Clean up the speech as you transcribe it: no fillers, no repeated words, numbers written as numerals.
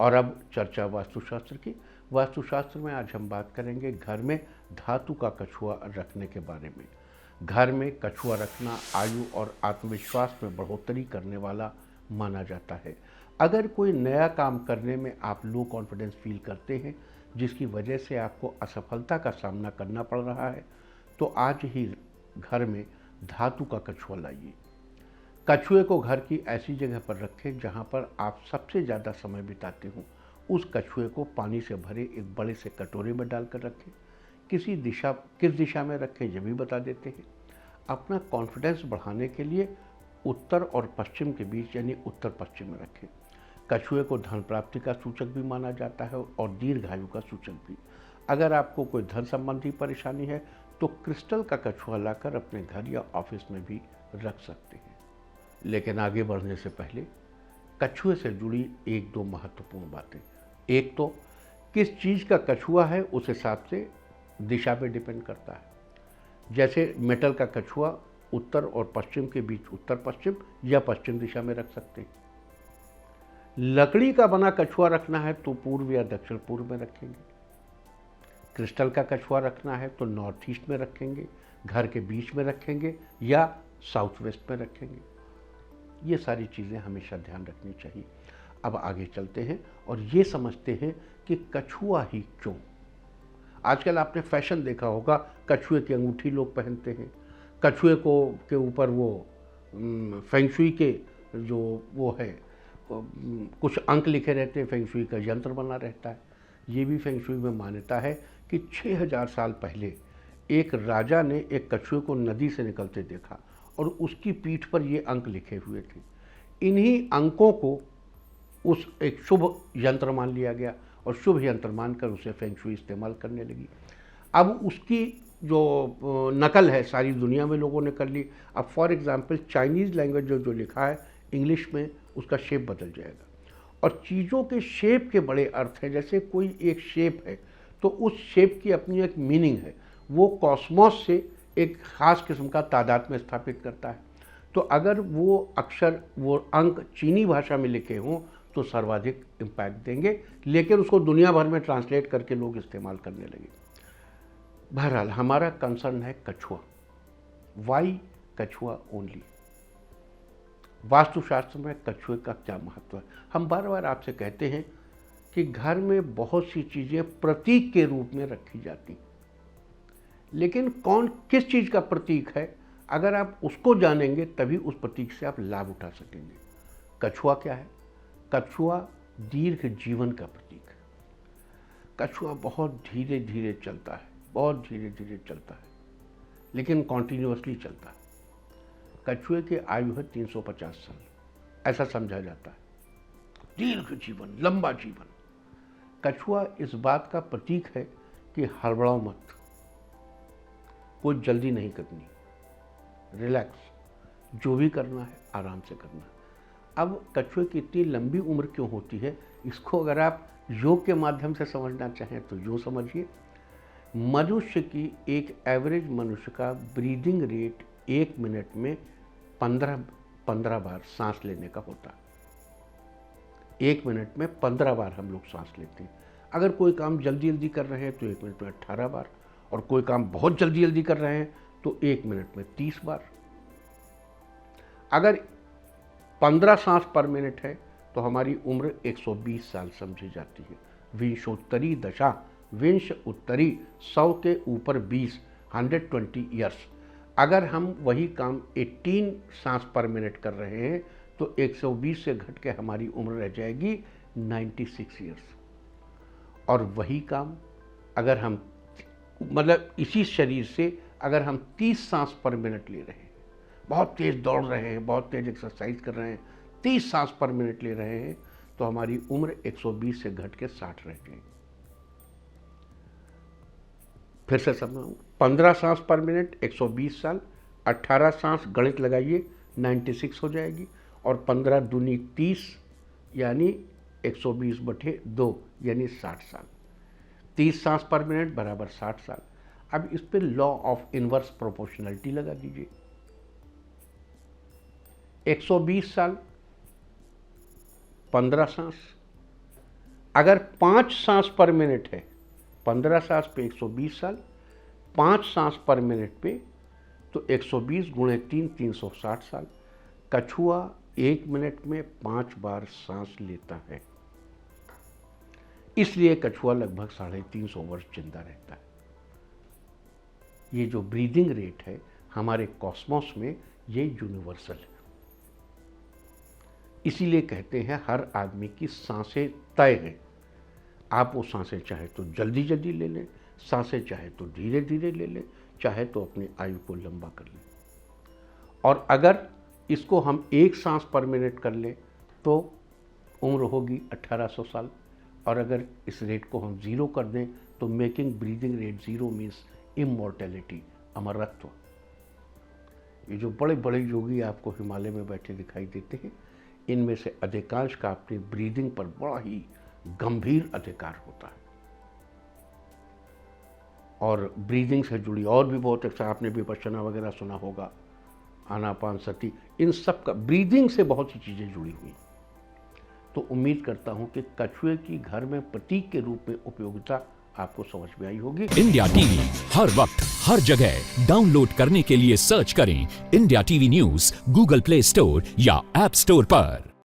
और अब चर्चा वास्तुशास्त्र की। वास्तुशास्त्र में आज हम बात करेंगे घर में धातु का कछुआ रखने के बारे में। घर में कछुआ रखना आयु और आत्मविश्वास में बढ़ोतरी करने वाला माना जाता है। अगर कोई नया काम करने में आप लो कॉन्फिडेंस फील करते हैं, जिसकी वजह से आपको असफलता का सामना करना पड़ रहा है, तो आज ही घर में धातु का कछुआ लाइए। कछुए को घर की ऐसी जगह पर रखें जहां पर आप सबसे ज़्यादा समय बिताते हो। उस कछुए को पानी से भरे एक बड़े से कटोरे में डालकर रखें। किस दिशा में रखें ये भी बता देते हैं। अपना कॉन्फिडेंस बढ़ाने के लिए उत्तर और पश्चिम के बीच यानी उत्तर पश्चिम में रखें। कछुए को धन प्राप्ति का सूचक भी माना जाता है और दीर्घायु का सूचक भी। अगर आपको कोई धन संबंधी परेशानी है तो क्रिस्टल का कछुआ लाकर अपने घर या ऑफिस में भी रख सकते हैं। लेकिन आगे बढ़ने से पहले कछुए से जुड़ी एक दो महत्वपूर्ण बातें। एक तो किस चीज़ का कछुआ है उस हिसाब से दिशा पे डिपेंड करता है। जैसे मेटल का कछुआ उत्तर और पश्चिम के बीच उत्तर पश्चिम या पश्चिम दिशा में रख सकते हैं। लकड़ी का बना कछुआ रखना है तो पूर्व या दक्षिण पूर्व में रखेंगे। क्रिस्टल का कछुआ रखना है तो नॉर्थ ईस्ट में रखेंगे, घर के बीच में रखेंगे या साउथ वेस्ट में रखेंगे। ये सारी चीज़ें हमेशा ध्यान रखनी चाहिए। अब आगे चलते हैं और ये समझते हैं कि कछुआ ही क्यों। आजकल आपने फैशन देखा होगा, कछुए की अंगूठी लोग पहनते हैं, कछुए को के ऊपर वो फेंगशुई के जो वो है कुछ अंक लिखे रहते हैं, फेंगशुई का यंत्र बना रहता है। ये भी फेंगशुई में मान्यता है कि 6000 साल पहले एक राजा ने एक कछुए को नदी से निकलते देखा और उसकी पीठ पर ये अंक लिखे हुए थे। इन्हीं अंकों को उस एक शुभ यंत्र मान लिया गया और शुभ यंत्र मानकर उसे फेंगशुई इस्तेमाल करने लगी। अब उसकी जो नकल है सारी दुनिया में लोगों ने कर ली। अब फॉर एग्जांपल चाइनीज़ लैंग्वेज जो लिखा है इंग्लिश में, उसका शेप बदल जाएगा। और चीज़ों के शेप के बड़े अर्थ हैं। जैसे कोई एक शेप है तो उस शेप की अपनी एक मीनिंग है, वो कॉस्मोस से एक ख़ास किस्म का तादाद में स्थापित करता है। तो अगर वो अक्षर वो अंक चीनी भाषा में लिखे हों तो सर्वाधिक इम्पैक्ट देंगे, लेकिन उसको दुनिया भर में ट्रांसलेट करके लोग इस्तेमाल करने लगे। बहरहाल हमारा कंसर्न है कछुआ। वाई कछुआ ओनली? वास्तुशास्त्र में कछुए का क्या महत्व है? हम बार बार आपसे कहते हैं कि घर में बहुत सी चीज़ें प्रतीक के रूप में रखी जाती, लेकिन कौन किस चीज़ का प्रतीक है, अगर आप उसको जानेंगे तभी उस प्रतीक से आप लाभ उठा सकेंगे। कछुआ क्या है? कछुआ दीर्घ जीवन का प्रतीक है। कछुआ बहुत धीरे धीरे चलता है, बहुत धीरे धीरे चलता है, लेकिन कॉन्टिन्यूअसली चलता है। कछुए की आयु है 350 साल, ऐसा समझा जाता है। दीर्घ जीवन, लंबा जीवन। कछुआ इस बात का प्रतीक है कि हड़बड़ाओ मत, कोई जल्दी नहीं करनी, रिलैक्स, जो भी करना है आराम से करना है। अब कछुए की इतनी लंबी उम्र क्यों होती है, इसको अगर आप योग के माध्यम से समझना चाहें तो यूँ समझिए। मनुष्य की एक एवरेज मनुष्य का ब्रीदिंग रेट 1 मिनट में 15 बार सांस लेने का होता है। 1 मिनट में 15 बार हम लोग सांस लेते हैं। अगर कोई काम जल्दी जल्दी कर रहे हैं तो 1 मिनट में 18 बार, और कोई काम बहुत जल्दी जल्दी कर रहे हैं तो 1 मिनट में 30 बार। अगर 15 सांस पर मिनट है तो हमारी उम्र 120 साल समझी जाती है। विंशोत्तरी दशा, विंश उत्तरी 100 के ऊपर 20, 120 ईयर्स। अगर हम वही काम 18 सांस पर मिनट कर रहे हैं तो 120 से घट के हमारी उम्र रह जाएगी 96 ईयर्स। और वही काम अगर हम मतलब इसी शरीर से अगर हम 30 सांस पर मिनट ले रहे हैं, बहुत तेज़ दौड़ रहे हैं, बहुत तेज़ एक्सरसाइज कर रहे हैं, 30 सांस पर मिनट ले रहे हैं, तो हमारी उम्र 120 से घट के 60 रह जाएगी। फिर से समझाऊँ, 15 सांस पर मिनट 120 साल, 18 सांस गणित लगाइए 96 हो जाएगी, और 15 दूनी 30 यानी 120/2 यानी 60 साल। 30 सांस पर मिनट बराबर 60 साल। अब इस पर लॉ ऑफ इनवर्स प्रोपोर्शनलिटी लगा दीजिए। 120 साल, 15 सांस, अगर 5 सांस पर मिनट है, 15 सांस पे 120 साल, 5 सांस पर मिनट पे तो 120 गुणे 3 360 साल। कछुआ 1 मिनट में 5 बार सांस लेता है, इसलिए कछुआ लगभग 350 वर्ष जिंदा रहता है। ये जो ब्रीदिंग रेट है हमारे कॉस्मोस में, ये यूनिवर्सल है। इसीलिए कहते हैं हर आदमी की सांसें तय हैं। आप वो सांसें चाहे तो जल्दी जल्दी ले लें, सांसें चाहे तो धीरे धीरे ले लें, चाहे तो अपनी आयु को लंबा कर लें। और अगर इसको हम 1 सांस पर मिनट कर लें तो उम्र होगी 1800 साल, और अगर इस रेट को हम 0 कर दें तो making breathing rate 0 means immortality, अमरत्व। ये जो बड़े बड़े योगी आपको हिमालय में बैठे दिखाई देते हैं, इनमें से अधिकांश का अपनी ब्रीदिंग पर बड़ा ही गंभीर अधिकार होता है। और ब्रीदिंग से जुड़ी और भी बहुत अच्छा, आपने विपश्यना वगैरह सुना होगा, आनापानसति, इन सब का ब्रीदिंग से बहुत सी चीज़ें जुड़ी हुई। तो उम्मीद करता हूं कि कछुए की घर में प्रतीक के रूप में उपयोगिता आपको समझ में आई होगी। इंडिया टीवी हर वक्त हर जगह डाउनलोड करने के लिए सर्च करें India TV news Google play store या ऐप स्टोर पर।